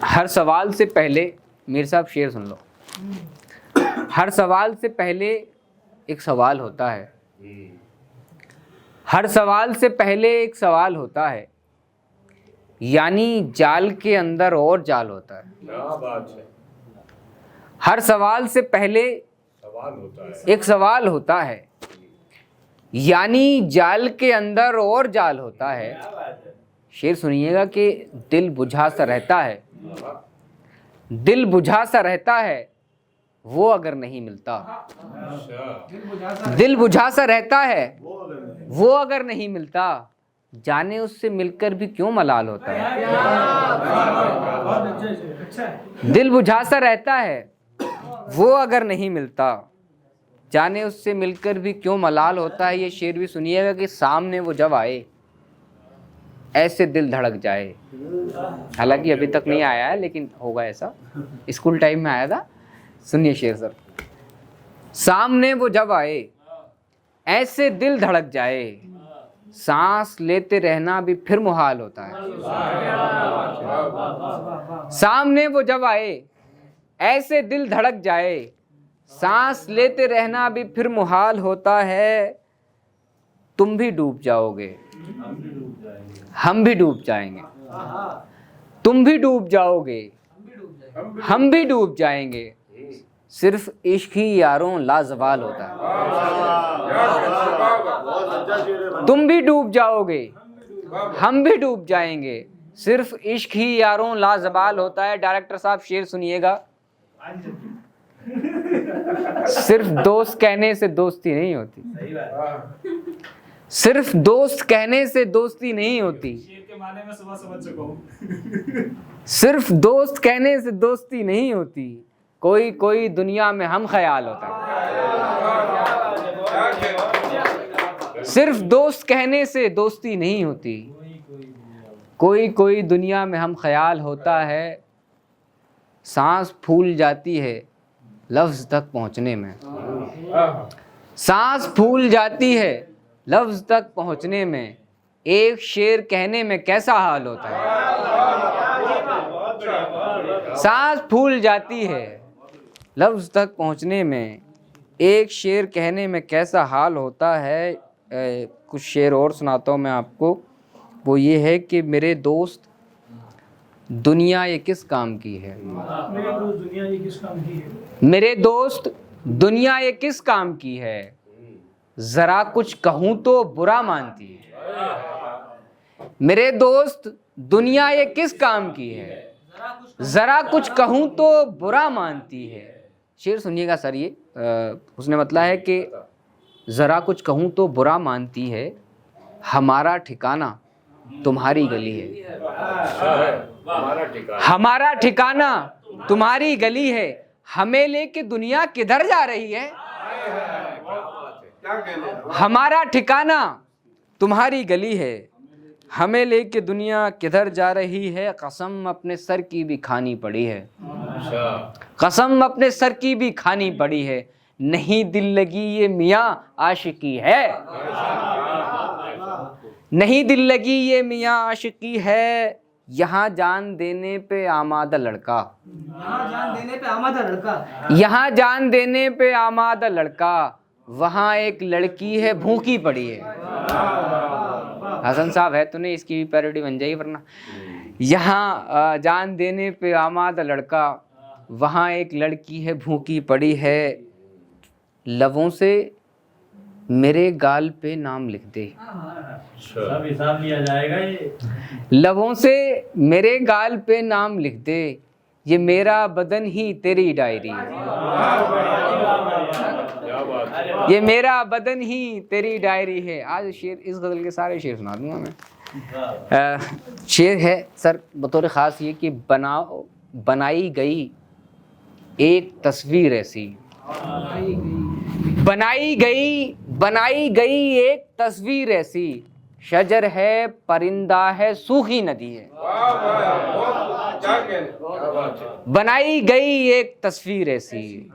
हर सवाल से पहले मीर साहब शेर सुन लो। हर सवाल से पहले एक सवाल होता है, हर सवाल से पहले एक सवाल होता है, यानी जाल के अंदर और जाल होता है। क्या बात है। हर सवाल से पहले सवाल होता है, एक सवाल होता है, यानी जाल के अंदर और जाल होता है। शेर सुनिएगा कि दिल बुझा सा रहता है, दिल बुझा सा रहता है, वो अगर नहीं मिलता। दिल बुझा सा रहता है, वो अगर नहीं मिलता, जाने उससे मिलकर भी क्यों मलाल होता है। दिल बुझा सा रहता है, वो अगर नहीं मिलता, जाने उससे मिलकर भी क्यों मलाल होता है। ये शेर भी सुनिएगा कि सामने वो जब आए ऐसे दिल धड़क जाए। हालांकि अभी तक नहीं आया है, लेकिन होगा ऐसा। स्कूल टाइम में आया था। सुनिए शेर सर। सामने वो जब आए ऐसे दिल धड़क जाए, सांस लेते रहना भी फिर मुहाल होता है। सामने वो जब आए ऐसे दिल धड़क जाए, सांस लेते रहना भी फिर मुहाल होता है। तुम भी डूब जाओगे, हम भी डूब जाएंगे। तुम भी डूब जाओगे, हम भी डूब जाएंगे। सिर्फ इश्क ही यारों लाजवाल होता है। तुम भी डूब जाओगे, हम भी डूब जाएंगे। सिर्फ इश्क ही यारों लाजवाल होता है। डायरेक्टर साहब शेर सुनिएगा। सिर्फ दोस्त कहने से दोस्ती नहीं होती, सिर्फ दोस्त कहने से दोस्ती नहीं होती, शेर के माने में सुबह समझ चुका हूँ। सिर्फ दोस्त कहने से दोस्ती नहीं होती, कोई कोई दुनिया में हम ख्याल होता है। सिर्फ दोस्त कहने से दोस्ती नहीं होती, कोई कोई दुनिया में हम ख्याल होता है। सांस फूल जाती है लफ्ज़ तक पहुंचने में, सांस फूल जाती है लफ्ज़ तक पहुंचने में। एक शेर कहने में कैसा हाल होता है। सांस फूल जाती है लफ्ज़ तक पहुंचने में, एक शेर कहने में कैसा हाल होता है। कुछ शेर और सुनाता हूँ मैं आपको। वो ये है कि मेरे दोस्त दुनिया ये किस काम की है। मेरे दोस्त दुनिया ये किस काम की है, ज़रा कुछ कहूँ तो बुरा मानती है। मेरे दोस्त दुनिया ये किस काम की है, ज़रा कुछ कहूँ तो बुरा मानती है। शेर सुनिएगा सर। ये उसने मतलब है कि ज़रा कुछ कहूँ तो बुरा मानती है, हमारा ठिकाना तुम्हारी गली है। हमारा ठिकाना तुम्हारी गली है, हमें लेके दुनिया किधर जा रही है। हमारा ठिकाना तुम्हारी गली है, हमें लेके दुनिया किधर जा रही है। कसम अपने सर की भी खानी पड़ी है, कसम अपने सर की भी खानी पड़ी है। नहीं दिल लगी ये मियाँ आशिकी है, नहीं दिल लगी ये मियाँ आशिकी है। यहाँ जान देने पे आमादा लड़का, यहाँ जान देने पे आमादा लड़का, यहाँ जान देने पे आमादा लड़का, वहाँ एक लड़की है भूखी पड़ी है। हसन साहब है तो नहीं, इसकी भी पैरोडी बन जाएगी वरना। यहाँ जान देने पे आमादा लड़का, वहाँ एक लड़की है भूखी पड़ी है। लबों से मेरे गाल पे नाम लिख दे, सब हिसाब लिया जाएगा ये। लबों से मेरे गाल पे नाम लिख दे, ये मेरा बदन ही तेरी डायरी है। ये मेरा बदन ही तेरी डायरी है। आज शेर, इस गज़ल के सारे शेर सुना दूंगा मैं। शेर है सर बतौर ख़ास ये कि बनाई गई एक तस्वीर ऐसी, बनाई गई एक तस्वीर ऐसी, शजर है परिंदा है सूखी नदी है। बनाई गई एक तस्वीर ऐसी,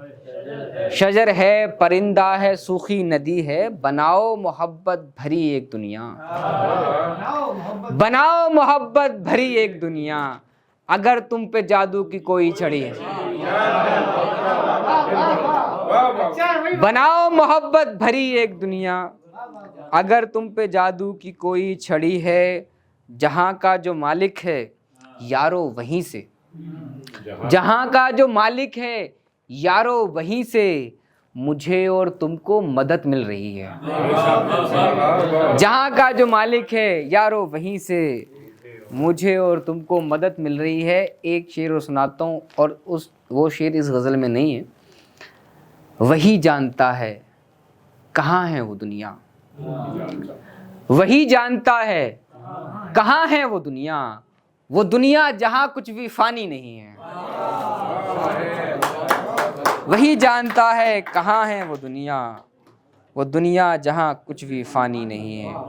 शजर है परिंदा है सूखी नदी है। बनाओ मोहब्बत भरी एक दुनिया, बनाओ मोहब्बत भरी एक दुनिया, अगर तुम पे जादू की कोई छड़ी है। बनाओ मोहब्बत भरी एक दुनिया, अगर तुम पे जादू की कोई छड़ी है। जहां का जो मालिक है यारो वहीं से, जहां का जो मालिक है यारो वहीं से मुझे और तुमको मदद मिल रही है। जहां का जो मालिक है यारो वहीं से मुझे और तुमको मदद मिल रही है। एक शेर और सुनाता हूँ, और वो शेर इस गज़ल में नहीं है। वही जानता है कहाँ है वो दुनिया, वही जानता है कहाँ है वो दुनिया जहाँ कुछ भी फानी नहीं है। वही जानता है कहाँ है वो दुनिया जहाँ कुछ भी फानी नहीं है।